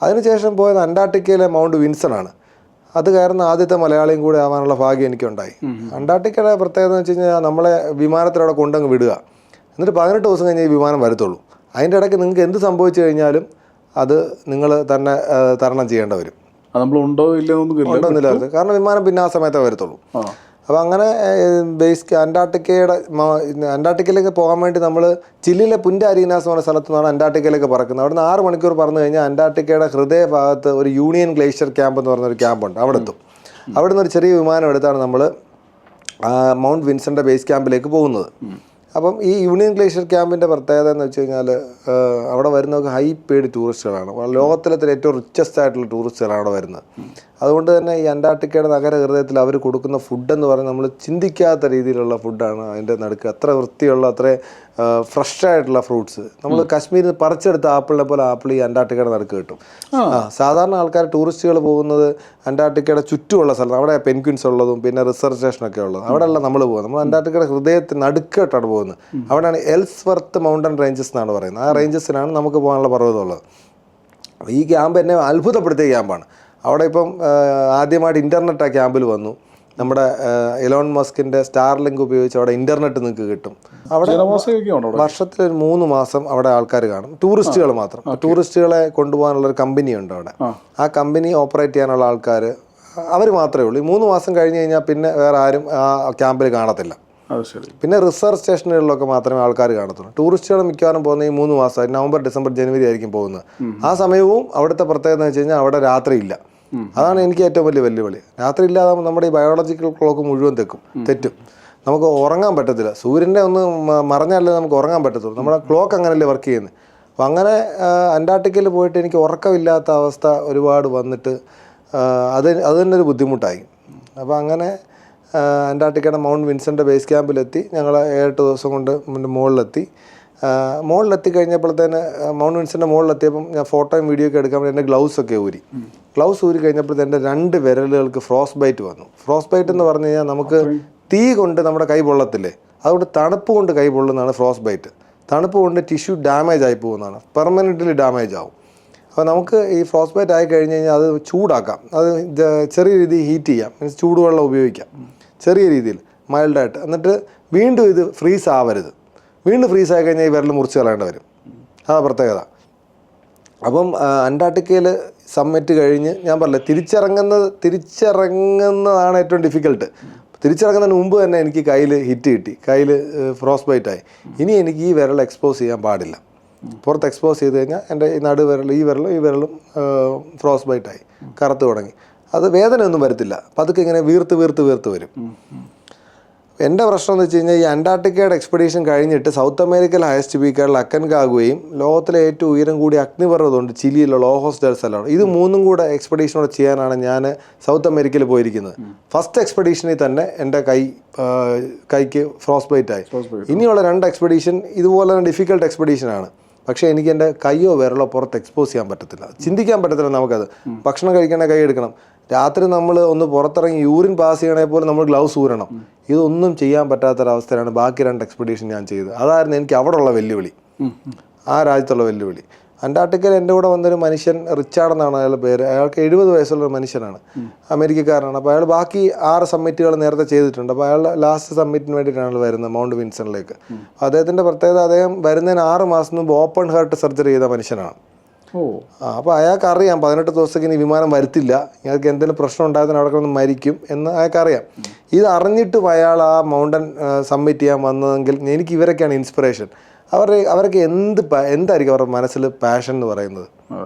അതിനുശേഷം പോയത് അന്റാർട്ടിക്കയിലെ മൗണ്ട് വിൻസൺ ആണ്. അത് കയറുന്ന ആദ്യത്തെ മലയാളിയും കൂടെ ആവാനുള്ള ഭാഗ്യം എനിക്കുണ്ടായി. അന്റാർട്ടിക്കയുടെ പ്രത്യേകത എന്ന് വെച്ച് കഴിഞ്ഞാൽ നമ്മളെ വിമാനത്തിലവിടെ കൊണ്ടങ്ങ് വിടുക, എന്നിട്ട് 18 ദിവസം കഴിഞ്ഞ് ഈ വിമാനം വരത്തുള്ളൂ. അതിൻ്റെ ഇടയ്ക്ക് നിങ്ങൾക്ക് എന്ത് സംഭവിച്ചു കഴിഞ്ഞാലും അത് നിങ്ങൾ തന്നെ തരണം ചെയ്യേണ്ടി വരും. ഉണ്ടോന്നില്ല, കാരണം വിമാനം പിന്നെ ആ സമയത്തേ വരത്തുള്ളൂ. അപ്പോൾ അങ്ങനെ അന്റാർട്ടിക്കയിലേക്ക് പോകാൻ വേണ്ടി നമ്മൾ ചില്ലിയിലെ പുൻറ്റ അരീനാസ് എന്ന് പറഞ്ഞ സ്ഥലത്തു നിന്നാണ് അന്റാർട്ടിക്കയിലേക്ക് പറക്കുന്നത്. അവിടെ നിന്ന് 6 മണിക്കൂർ പറന്നു കഴിഞ്ഞാൽ അന്റാർട്ടിക്കയുടെ ഹൃദയഭാഗത്ത് ഒരു യൂണിയൻ ഗ്ലേഷ്യർ ക്യാമ്പ് എന്ന് പറഞ്ഞൊരു ക്യാമ്പുണ്ട്, അവിടെ എത്തും. അവിടെ നിന്ന് ഒരു ചെറിയ വിമാനം എടുത്താണ് നമ്മൾ മൗണ്ട് വിൻസൻ്റെ ബേസ് ക്യാമ്പിലേക്ക് പോകുന്നത്. അപ്പം ഈ യൂണിയൻ ഗ്ലേഷ്യർ ക്യാമ്പിൻ്റെ പ്രത്യേകത എന്ന് വെച്ച് കഴിഞ്ഞാൽ അവിടെ വരുന്നവർക്ക് ഹൈ പെയ്ഡ് ടൂറിസ്റ്റുകളാണ്. ലോകത്തിലെ ഏറ്റവും റിച്ചസ്റ്റ് ആയിട്ടുള്ള ടൂറിസ്റ്റുകളാണ് അവിടെ വരുന്നത്. അതുകൊണ്ട് തന്നെ ഈ അന്റാർട്ടിക്കയുടെ നഗര ഹൃദയത്തിൽ അവർ കൊടുക്കുന്ന ഫുഡെന്ന് പറയുന്നത് നമ്മൾ ചിന്തിക്കാത്ത രീതിയിലുള്ള ഫുഡാണ്. അതിൻ്റെ നടുക്ക് അത്ര വൃത്തിയുള്ള, അത്ര ഫ്രഷായിട്ടുള്ള ഫ്രൂട്ട്സ്. നമ്മൾ കാശ്മീരിൽ നിന്ന് പറിച്ചെടുത്ത ആപ്പിളിനെ പോലെ ആപ്പിൾ ഈ അന്റാർട്ടിക്കയുടെ നടുക്ക് കിട്ടും. സാധാരണ ആൾക്കാർ ടൂറിസ്റ്റുകൾ പോകുന്നത് അന്റാർട്ടിക്കയുടെ ചുറ്റുമുള്ള സ്ഥലത്ത്, അവിടെ പെൻഗ്വിൻസ് ഉള്ളതും പിന്നെ റിസർച്ച് സ്റ്റേഷനൊക്കെ ഉള്ളത്, അവിടെയല്ല നമ്മൾ പോകുന്നത്. നമ്മൾ അന്റാർട്ടിക്കയുടെ ഹൃദയത്തിൽ നടുക്കായിട്ടാണ് പോകുന്നത്. അവിടെയാണ് എൽസ്വർത്ത് മൗണ്ടൻ റേഞ്ചസ് എന്നാണ് പറയുന്നത്. ആ റേഞ്ചസിനാണ് നമുക്ക് പോകാനുള്ള പർവ്വതമുള്ളത്. ഈ ക്യാമ്പ് എന്നെ അത്ഭുതപ്പെടുത്തിയ ക്യാമ്പാണ്. അവിടെ ഇപ്പം ആദ്യമായിട്ട് ഇൻ്റർനെറ്റ് ആ ക്യാമ്പിൽ വന്നു. നമ്മുടെ എലോൺ മസ്കിൻ്റെ സ്റ്റാർലിങ്ക് ഉപയോഗിച്ച് അവിടെ ഇൻ്റർനെറ്റ് നിങ്ങൾക്ക് കിട്ടും. അവിടെ വർഷത്തിൽ 3 മാസം അവിടെ ആൾക്കാർ കാണും, ടൂറിസ്റ്റുകൾ മാത്രം. ടൂറിസ്റ്റുകളെ കൊണ്ടുപോകാനുള്ളൊരു കമ്പനിയുണ്ട് അവിടെ. ആ കമ്പനി ഓപ്പറേറ്റ് ചെയ്യാനുള്ള ആൾക്കാർ അവർ മാത്രമേ ഉള്ളൂ. ഈ 3 മാസം കഴിഞ്ഞ് കഴിഞ്ഞാൽ പിന്നെ വേറെ ആരും ആ ക്യാമ്പിൽ കാണത്തില്ല. പിന്നെ റിസർച്ച് സ്റ്റേഷനുകളിലൊക്കെ മാത്രമേ ആൾക്കാർ കാണത്തുള്ളൂ. ടൂറിസ്റ്റുകൾ മിക്കവാറും പോകുന്ന ഈ 3 മാസം നവംബർ, ഡിസംബർ, ജനുവരി ആയിരിക്കും പോകുന്നത്. ആ സമയവും അവിടുത്തെ പ്രത്യേകത എന്ന് വെച്ച് കഴിഞ്ഞാൽ അവിടെ രാത്രിയില്ല. അതാണ് എനിക്ക് ഏറ്റവും വലിയ വെല്ലുവിളി. രാത്രി ഇല്ലാതെ നമ്മുടെ ഈ ബയോളജിക്കൽ ക്ലോക്ക് മുഴുവൻ തെറ്റും. നമുക്ക് ഉറങ്ങാൻ പറ്റത്തില്ല. സൂര്യൻ്റെ ഒന്ന് മറഞ്ഞാലേ നമുക്ക് ഉറങ്ങാൻ പറ്റത്തുള്ളൂ. നമ്മുടെ ക്ലോക്ക് അങ്ങനെയല്ലേ വർക്ക് ചെയ്യുന്നത്. അപ്പോൾ അങ്ങനെ അന്റാർട്ടിക്കയിൽ പോയിട്ട് എനിക്ക് ഉറക്കമില്ലാത്ത അവസ്ഥ ഒരുപാട് വന്നിട്ട് അത് തന്നെ ഒരു ബുദ്ധിമുട്ടായി. അപ്പോൾ അങ്ങനെ അന്റാർട്ടിക്കയുടെ മൗണ്ട് വിൻസൻ്റെ ബേസ് ക്യാമ്പിലെത്തി. ഞങ്ങൾ 7 ദിവസം കൊണ്ട് മുകളിലെത്തി കഴിഞ്ഞപ്പോഴത്തേന് മൗണ്ട് വിൻസൻ്റെ മുകളിലെത്തിയപ്പം ഞാൻ ഫോട്ടോയും വീഡിയോ ഒക്കെ എടുക്കാൻ വേണ്ടി എൻ്റെ ഗ്ലൗസ് ഊരി കഴിഞ്ഞപ്പോഴത്തേന് എൻ്റെ 2 വിരലുകൾക്ക് ഫ്രോസ്റ്റ് ബൈറ്റ് വന്നു. ഫ്രോസ്റ്റ് ബൈറ്റ് എന്ന് പറഞ്ഞു കഴിഞ്ഞാൽ നമുക്ക് തീ കൊണ്ട് നമ്മുടെ കൈ പൊള്ളത്തില്ലേ, അതുകൊണ്ട് തണുപ്പ് കൊണ്ട് കൈ പൊള്ളുന്നതാണ് ഫ്രോസ്റ്റ് ബൈറ്റ്. തണുപ്പ് കൊണ്ട് ടിഷ്യൂ ഡാമേജ് ആയി പോകുന്നതാണ്, പെർമനൻ്റ്ലി ഡാമേജ് ആവും. അപ്പോൾ നമുക്ക് ഈ ഫ്രോസ്റ്റ് ബൈറ്റ് ആയി കഴിഞ്ഞ് കഴിഞ്ഞാൽ അത് ചൂടാക്കാം, അത് ചെറിയ രീതിയിൽ ഹീറ്റ് ചെയ്യാം, മീൻസ് ചൂടുവെള്ളം ഉപയോഗിക്കാം ചെറിയ രീതിയിൽ മൈൽഡായിട്ട്. എന്നിട്ട് വീണ്ടും ഇത് ഫ്രീസ് ആവരുത്. വീണ്ടും ഫ്രീസായി കഴിഞ്ഞാൽ ഈ വിരൽ മുറിച്ച് കളയേണ്ടി വരും. അതാ പ്രത്യേകത. അപ്പം അന്റാർട്ടിക്കയിൽ സമ്മിറ്റ് കഴിഞ്ഞ് ഞാൻ പറഞ്ഞില്ല, തിരിച്ചിറങ്ങുന്നതാണ് ഏറ്റവും ഡിഫിക്കൽട്ട്. തിരിച്ചിറങ്ങുന്നതിന് മുമ്പ് തന്നെ എനിക്ക് കയ്യിൽ ഹിറ്റ് കിട്ടി, കയ്യിൽ ഫ്രോസ്റ്റ് ബൈറ്റായി. ഇനി എനിക്ക് ഈ വിരൽ എക്സ്പോസ് ചെയ്യാൻ പാടില്ല. പുറത്ത് എക്സ്പോസ് ചെയ്ത് കഴിഞ്ഞാൽ എൻ്റെ ഈ നടുവിരൽ, ഈ വിരലും ഫ്രോസ്റ്റ് ബൈറ്റായി, കറുത്ത് തുടങ്ങി. അത് വേദനയൊന്നും വരത്തില്ല, പതുക്കെ ഇങ്ങനെ വീർത്ത് വരും. എൻ്റെ പ്രശ്നം എന്ന് വെച്ച് കഴിഞ്ഞാൽ ഈ അന്റാർട്ടിക്കയുടെ എക്സ്പെഡീഷൻ കഴിഞ്ഞിട്ട് സൗത്ത് അമേരിക്കയിലെ ഹയസ്റ്റ് പീക്കുകളിൽ അക്കൻകാഗുവയും ലോകത്തിലെ ഏറ്റവും ഉയരം കൂടിയ അഗ്നിപർവ്വതമുണ്ട് ചിലിയിലുള്ള ഓഹോസ് ഡെൽ സലാണ്. ഇത് 3ഉം കൂടെ എക്സ്പെഡീഷനോടെ ചെയ്യാനാണ് ഞാൻ സൗത്ത് അമേരിക്കയിൽ പോയിരിക്കുന്നത്. ഫസ്റ്റ് എക്സ്പെഡീഷനിൽ തന്നെ എൻ്റെ കൈക്ക് ഫ്രോസ്റ്റ് ബൈറ്റായി. ഇനിയുള്ള 2 എക്സ്പെഡീഷൻ ഇതുപോലെ തന്നെ ഡിഫിക്കൽട്ട് എക്സ്പെഡീഷനാണ്. പക്ഷേ എനിക്ക് എൻ്റെ കയ്യോ വിരലോ പുറത്ത് എക്സ്പോസ് ചെയ്യാൻ പറ്റത്തില്ല, ചിന്തിക്കാൻ പറ്റത്തില്ല നമുക്കത്. ഭക്ഷണം കഴിക്കണേ കൈ എടുക്കണം, രാത്രി നമ്മൾ ഒന്ന് പുറത്തിറങ്ങി യൂറിൻ പാസ് ചെയ്യണേ പോലും നമ്മൾ ഗ്ലൗസ് ഊരണം. ഇതൊന്നും ചെയ്യാൻ പറ്റാത്തൊരവസ്ഥയിലാണ് ബാക്കി 2 എക്സ്പെഡീഷൻ ഞാൻ ചെയ്തത്. അതായിരുന്നു എനിക്ക് അവിടെ ഉള്ള വെല്ലുവിളി, ആ രാജ്യത്തുള്ള വെല്ലുവിളി. അന്റാർട്ടിക്കയിൽ എൻ്റെ കൂടെ വന്നൊരു മനുഷ്യൻ, റിച്ചാർഡെന്നാണ് അയാളുടെ പേര്. അയാൾക്ക് 70 വയസ്സുള്ള മനുഷ്യനാണ്, അമേരിക്കക്കാരനാണ്. അപ്പോൾ അയാൾ ബാക്കി 6 സമ്മിറ്റുകൾ നേരത്തെ ചെയ്തിട്ടുണ്ട്. അപ്പോൾ അയാളുടെ ലാസ്റ്റ് സമ്മിറ്റിന് വേണ്ടിയിട്ടാണ് വരുന്നത് മൗണ്ട് വിൻസണിലേക്ക്. അദ്ദേഹത്തിൻ്റെ പ്രത്യേകത, അദ്ദേഹം വരുന്നതിന് 6 മാസം മുമ്പ് ഓപ്പൺ ഹാർട്ട് സർജറി ചെയ്ത മനുഷ്യനാണ്. അപ്പോൾ അയാൾക്ക് അറിയാം 18 ദിവസത്തേക്ക് ഇനി വിമാനം വരത്തില്ല, ഞങ്ങൾക്ക് എന്തെങ്കിലും പ്രശ്നം ഉണ്ടായതിന് അവിടെ കിടന്ന് മരിക്കും എന്ന് അയാൾക്കറിയാം. ഇത് അറിഞ്ഞിട്ടും അയാൾ ആ മൗണ്ടൻ സബ്മിറ്റ് ചെയ്യാൻ വന്നതെങ്കിൽ എനിക്ക് ഇവരൊക്കെയാണ് ഇൻസ്പിറേഷൻ. അവരൊക്കെ എന്തായിരിക്കും അവരുടെ മനസ്സിൽ പാഷൻ എന്ന് പറയുന്നത്.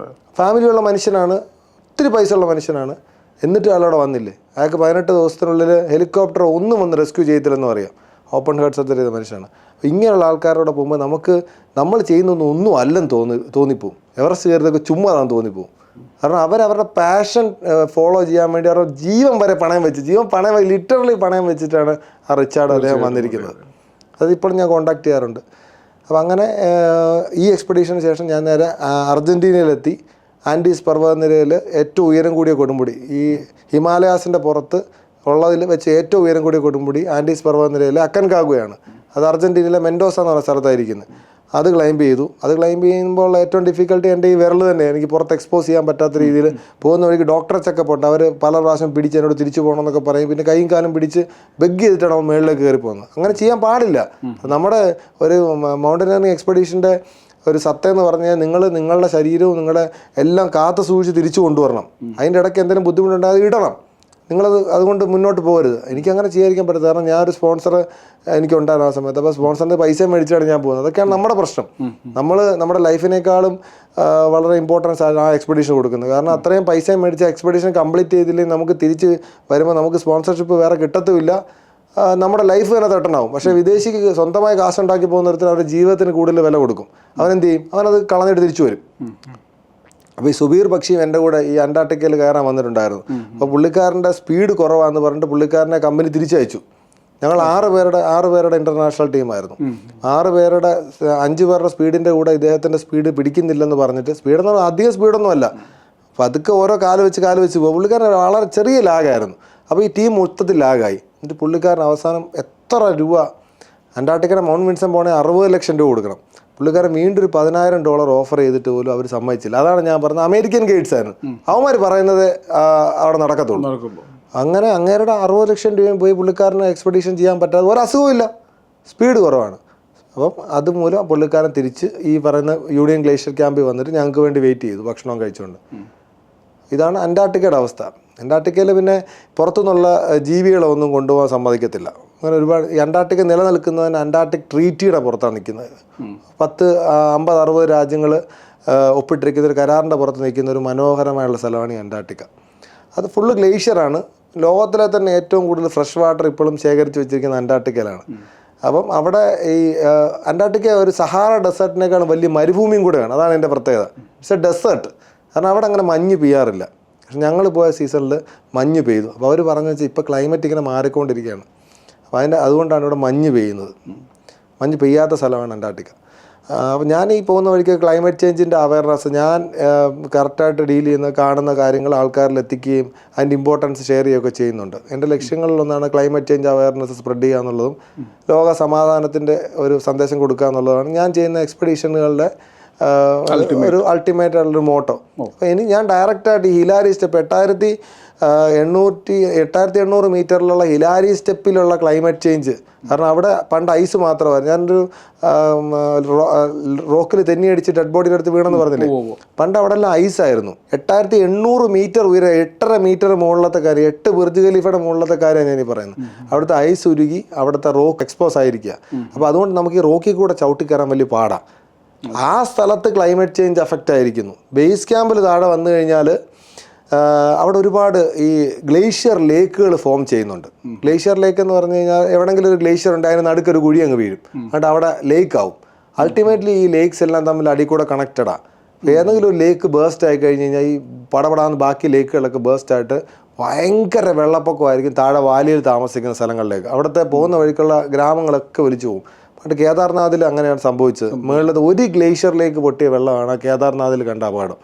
ഫാമിലിയുള്ള മനുഷ്യനാണ്, ഒത്തിരി പൈസ ഉള്ള മനുഷ്യനാണ്, എന്നിട്ട് അയാളവിടെ വന്നില്ലേ. അയാൾക്ക് 18 ദിവസത്തിനുള്ളിൽ ഹെലികോപ്റ്റർ ഒന്നും വന്ന് റെസ്ക്യൂ ചെയ്യത്തില്ലെന്ന് പറയാം. ഓപ്പൺ ഹാർട്ട് സർജറി ചെയ്ത മനുഷ്യനാണ്. ഇങ്ങനെയുള്ള ആൾക്കാരോടെ പോകുമ്പോൾ നമുക്ക് നമ്മൾ ചെയ്യുന്നൊന്നും അല്ലെന്ന് തോന്നിപ്പോവും. എവറസ്റ്റ് കയറിയതൊക്കെ ചുമ്മാതാണെന്ന് തോന്നിപ്പോവും. കാരണം അവരവരുടെ പാഷൻ ഫോളോ ചെയ്യാൻ വേണ്ടി അവരുടെ ജീവൻ വരെ പണയം വെച്ച് ലിറ്ററലി പണയം വെച്ചിട്ടാണ് ആ റിച്ചാർഡ് അദ്ദേഹം വന്നിരിക്കുന്നത്. അതിപ്പോഴും ഞാൻ കോൺടാക്ട് ചെയ്യാറുണ്ട്. അപ്പോൾ അങ്ങനെ ഈ എക്സ്പെഡീഷന് ശേഷം ഞാൻ നേരെ അർജൻറ്റീനയിലെത്തി. ആൻഡീസ് പർവ്വതനിരയിൽ ഏറ്റവും ഉയരം കൂടിയ കൊടുമുടി, ഈ ഹിമാലയാസിൻ്റെ പുറത്ത് ഉള്ളതിൽ വെച്ച് ഏറ്റവും ഉയരം കൂടിയ കൊടുമുടി ആൻഡീസ് പർവ്വതനിരയിലെ അക്കൻകാഗുവയാണ്. അത് അർജൻറ്റീനയിലെ മെൻഡോസ എന്ന് പറയുന്ന സ്ഥലത്തായിരിക്കുന്നത്. അത് ക്ലൈംബ് ചെയ്തു. അത് ക്ലൈംബ് ചെയ്യുമ്പോൾ ഏറ്റവും ഡിഫിക്കൽട്ടി എൻ്റെ ഈ വിരൽ തന്നെ, എനിക്ക് പുറത്ത് എക്സ്പോസ് ചെയ്യാൻ പറ്റാത്ത രീതിയിൽ പോകുന്ന വഴിക്ക് ഡോക്ടറെ ചെക്കപ്പ് ഉണ്ട്. അവർ പല പ്രാവശ്യം പിടിച്ച് എന്നോട് തിരിച്ചു പോകണമെന്നൊക്കെ പറയും. പിന്നെ കൈയും കാലും പിടിച്ച് ബെഗ് ചെയ്തിട്ടാണ് അവൻ മുകളിലേക്ക് കയറി പോകുന്നത്. അങ്ങനെ ചെയ്യാൻ പാടില്ല. നമ്മുടെ ഒരു മൗണ്ടനറിങ് എക്സ്പെഡീഷൻ്റെ ഒരു സത്യം എന്ന് പറഞ്ഞാൽ നിങ്ങളുടെ ശരീരവും നിങ്ങളുടെ എല്ലാം കാത്തു സൂക്ഷിച്ച് തിരിച്ചു കൊണ്ടുവരണം. അതിൻ്റെ ഇടയ്ക്ക് എന്തെങ്കിലും ബുദ്ധിമുട്ടുണ്ടെങ്കിൽ അത് ഇടണം. അതുകൊണ്ട് മുന്നോട്ട് പോകരുത്. എനിക്കങ്ങനെ ചെയ്യാതിരിക്കാൻ പറ്റത്തില്ല. കാരണം ഞാനൊരു സ്പോൺസർ എനിക്കുണ്ടായിരുന്നു ആ സമയത്ത്. അപ്പോൾ സ്പോൺസറിൻ്റെ പൈസ മേടിച്ചാണ് ഞാൻ പോകുന്നത്. അതൊക്കെയാണ് നമ്മുടെ പ്രശ്നം. നമ്മുടെ ലൈഫിനേക്കാളും വളരെ ഇമ്പോർട്ടൻസ് ആണ് ആ എക്സ്പെഡീഷൻ കൊടുക്കുന്നത്. കാരണം അത്രയും പൈസ മേടിച്ച എക്സ്പെഡീഷൻ കംപ്ലീറ്റ് ചെയ്തില്ലെങ്കിൽ നമുക്ക് തിരിച്ച് വരുമ്പോൾ നമുക്ക് സ്പോൺസർഷിപ്പ് വേറെ കിട്ടത്തുമില്ല. നമ്മുടെ ലൈഫ് തന്നെ തട്ടണാവും. പക്ഷേ വിദേശിക്ക് സ്വന്തമായി കാശുണ്ടാക്കി പോകുന്നിടത്തിൽ അവരുടെ ജീവിതത്തിന് കൂടുതൽ വില കൊടുക്കും. അവനെന്ത് ചെയ്യും? അവനത് കളഞ്ഞിട്ട് തിരിച്ചു വരും. അപ്പോൾ ഈ സുബീർ ബക്ഷിയും എൻ്റെ കൂടെ ഈ അന്റാർട്ടിക്കയിൽ കയറാൻ വന്നിട്ടുണ്ടായിരുന്നു. അപ്പോൾ പുള്ളിക്കാരൻ്റെ സ്പീഡ് കുറവാണെന്ന് പറഞ്ഞിട്ട് പുള്ളിക്കാരനെ കമ്പനി തിരിച്ചയച്ചു. ഞങ്ങൾ 6 പേരുടെ ഇൻ്റർനാഷണൽ ടീമായിരുന്നു. 5 പേരുടെ സ്പീഡിൻ്റെ കൂടെ ഇദ്ദേഹത്തിൻ്റെ സ്പീഡ് പിടിക്കുന്നില്ലെന്ന് പറഞ്ഞിട്ട്, സ്പീഡെന്ന് പറഞ്ഞാൽ അധികം സ്പീഡൊന്നും അല്ല, പതുക്കെ ഓരോ കാല് വെച്ച് പോകും. പുള്ളിക്കാരൻ വളരെ ചെറിയ ലാഗായിരുന്നു. അപ്പോൾ ഈ ടീം മൊത്തത്തിൽ ലാഗായി. എന്നിട്ട് പുള്ളിക്കാരൻ അവസാനം എത്ര രൂപ, അന്റാർട്ടിക്കയുടെ മൗണ്ട് വിൻസൻ പോകണേ 60 ലക്ഷം രൂപ കൊടുക്കണം. പുള്ളിക്കാരൻ വീണ്ടും ഒരു $10,000 ഓഫർ ചെയ്തിട്ട് പോലും അവർ സമ്മതിച്ചില്ല. അതാണ് ഞാൻ പറഞ്ഞത്, അമേരിക്കൻ ഗൈഡ്സ് ആയിരുന്നു. അവന്മാർ പറയുന്നത് അവിടെ നടക്കത്തുള്ളൂ. അങ്ങനെ അങ്ങേരുടെ 60 ലക്ഷം രൂപയും പോയി പുള്ളിക്കാരന് എക്സ്പെഡീഷൻ ചെയ്യാൻ പറ്റാതെ ഒരസുഖമില്ല, സ്പീഡ് കുറവാണ്. അപ്പം അതുമൂലം പുള്ളിക്കാരൻ തിരിച്ച് ഈ പറയുന്ന യൂണിയൻ ഗ്ലേഷ്യർ ക്യാമ്പിൽ വന്നിട്ട് ഞങ്ങൾക്ക് വേണ്ടി വെയിറ്റ് ചെയ്തു, ഭക്ഷണം കഴിച്ചുകൊണ്ട്. ഇതാണ് അന്റാർട്ടിക്കയുടെ അവസ്ഥ. അന്റാർട്ടിക്കയിൽ പിന്നെ പുറത്തുനിന്നുള്ള ജീവികളൊന്നും കൊണ്ടുപോകാൻ സമ്മതിക്കത്തില്ല. അങ്ങനെ ഒരുപാട് ഈ അന്റാർട്ടിക്ക നിലനിൽക്കുന്നതിന് അന്റാർട്ടിക് ട്രീറ്റിയുടെ പുറത്താണ് നിൽക്കുന്നത്. 50-60 രാജ്യങ്ങൾ ഒപ്പിട്ടിരിക്കുന്ന ഒരു കരാറിൻ്റെ പുറത്ത് നിൽക്കുന്ന ഒരു മനോഹരമായുള്ള സ്ഥലമാണ് ഈ അന്റാർട്ടിക്ക. അത് ഫുള്ള് ഗ്ലേഷ്യറാണ്. ലോകത്തിലെ തന്നെ ഏറ്റവും കൂടുതൽ ഫ്രഷ് വാട്ടർ ഇപ്പോഴും ശേഖരിച്ച് വെച്ചിരിക്കുന്ന അന്റാർട്ടിക്കയിലാണ്. അപ്പം അവിടെ ഈ അന്റാർട്ടിക്ക ഒരു സഹാറ ഡെസേർട്ടിനേക്കാളും വലിയ മരുഭൂമിയും കൂടെയാണ്. അതാണ് എൻ്റെ പ്രത്യേകത. It's a desert. കാരണം അവിടെ അങ്ങനെ മഞ്ഞ് പെയ്യാറില്ല. പക്ഷെ ഞങ്ങൾ പോയ സീസണിൽ മഞ്ഞ് പെയ്തു. അപ്പോൾ അവർ പറഞ്ഞു വെച്ചാൽ ഇപ്പോൾ ക്ലൈമറ്റ് ഇങ്ങനെ മാറിക്കൊണ്ടിരിക്കുകയാണ്. അപ്പോൾ അതുകൊണ്ടാണ് ഇവിടെ മഞ്ഞ് പെയ്യുന്നത്. മഞ്ഞ് പെയ്യാത്ത സ്ഥലമാണ് അന്റാർട്ടിക്ക. അപ്പോൾ ഞാൻ ഈ പോകുന്ന വഴിക്ക് ക്ലൈമറ്റ് ചേഞ്ചിൻ്റെ അവയർനെസ് ഞാൻ കറക്റ്റായിട്ട് ഡീൽ ചെയ്യുന്ന കാണുന്ന കാര്യങ്ങൾ ആൾക്കാരിൽ എത്തിക്കുകയും അതിൻ്റെ ഇമ്പോർട്ടൻസ് ഷെയർ ചെയ്യുകയൊക്കെ ചെയ്യുന്നുണ്ട്. എൻ്റെ ലക്ഷ്യങ്ങളിലൊന്നാണ് ക്ലൈമറ്റ് ചേഞ്ച് അവയർനെസ് സ്പ്രെഡ് ചെയ്യുക എന്നുള്ളതും ലോക സമാധാനത്തിൻ്റെ ഒരു സന്ദേശം കൊടുക്കുക എന്നുള്ളതാണ് ഞാൻ ചെയ്യുന്ന എക്സ്പെഡീഷനുകളുടെ ഒരു അൾട്ടിമേറ്റ് ആയിട്ടുള്ളൊരു മോട്ടോ. അപ്പോൾ ഞാൻ ഡയറക്റ്റായിട്ട് ഈ ഹിലാരി സ്റ്റെപ്പ് 8800 മീറ്ററിലുള്ള ഹിലാരി സ്റ്റെപ്പിലുള്ള ക്ലൈമറ്റ് ചേഞ്ച്, കാരണം അവിടെ പണ്ട് ഐസ് മാത്രമായിരുന്നു. ഞാനൊരു റോക്കിൽ തെന്നിയടിച്ച് ഡെഡ് ബോഡിയുടെ അടുത്ത് വീണെന്ന് പറഞ്ഞില്ലേ, പണ്ട് അവിടെ എല്ലാം ഐസായിരുന്നു. 8800 മീറ്റർ ഉയരം, 8.5 മീറ്റർ മുകളിലത്തെ കാര്യം, 8 ബുർജ് ഖലീഫയുടെ മുകളിലത്തെ കാര്യമാണ് ഞാനീ പറയുന്നത്. അവിടുത്തെ ഐസ് ഉരുകി അവിടുത്തെ റോക്ക് എക്സ്പോസ് ആയിരിക്കുക. അപ്പോൾ അതുകൊണ്ട് നമുക്ക് ഈ റോക്കിൽ കൂടെ ചവിട്ടിക്കയറാൻ വലിയ പാടാണ്. ആ സ്ഥലത്ത് ക്ലൈമറ്റ് ചേഞ്ച് അഫക്റ്റ് ആയിരിക്കുന്നു. ബേസ് ക്യാമ്പിൽ താഴെ വന്നു കഴിഞ്ഞാൽ അവിടെ ഒരുപാട് ഈ ഗ്ലേഷ്യർ ലേക്കുകൾ ഫോം ചെയ്യുന്നുണ്ട്. ഗ്ലേഷ്യർ ലേക്ക് എന്ന് പറഞ്ഞു കഴിഞ്ഞാൽ എവിടെയെങ്കിലും ഒരു ഗ്ലേഷ്യർ ഉണ്ട്, അതിന് നടുക്കൊരു കുഴി അങ്ങ് വീഴും, എന്നിട്ട് അവിടെ ലേക്ക് ആവും. അൾട്ടിമേറ്റ്ലി ഈ ലേക്സ് എല്ലാം തമ്മിൽ അടി കൂടെ കണക്റ്റഡാണ്. ഏതെങ്കിലും ഒരു ലേക്ക് ബേസ്റ്റ് ആയി കഴിഞ്ഞ് കഴിഞ്ഞാൽ ഈ പടപടാന്ന് ബാക്കി ലേക്കുകളൊക്കെ ബേസ്റ്റ് ആയിട്ട് ഭയങ്കര വെള്ളപ്പൊക്കമായിരിക്കും താഴെ വാലിയിൽ താമസിക്കുന്ന സ്ഥലങ്ങളിലേക്ക്. അവിടുത്തെ പോകുന്ന വഴിക്കുള്ള ഗ്രാമങ്ങളൊക്കെ ഒലിച്ചു പോകും. പണ്ട് കേദാർനാഥിൽ അങ്ങനെയാണ് സംഭവിച്ചത്. മുകളിലത്തെ ഒരു ഗ്ലേഷ്യറിലേക്ക് പൊട്ടിയ വെള്ളമാണ് കേദാർനാഥിൽ കണ്ട അപകടം.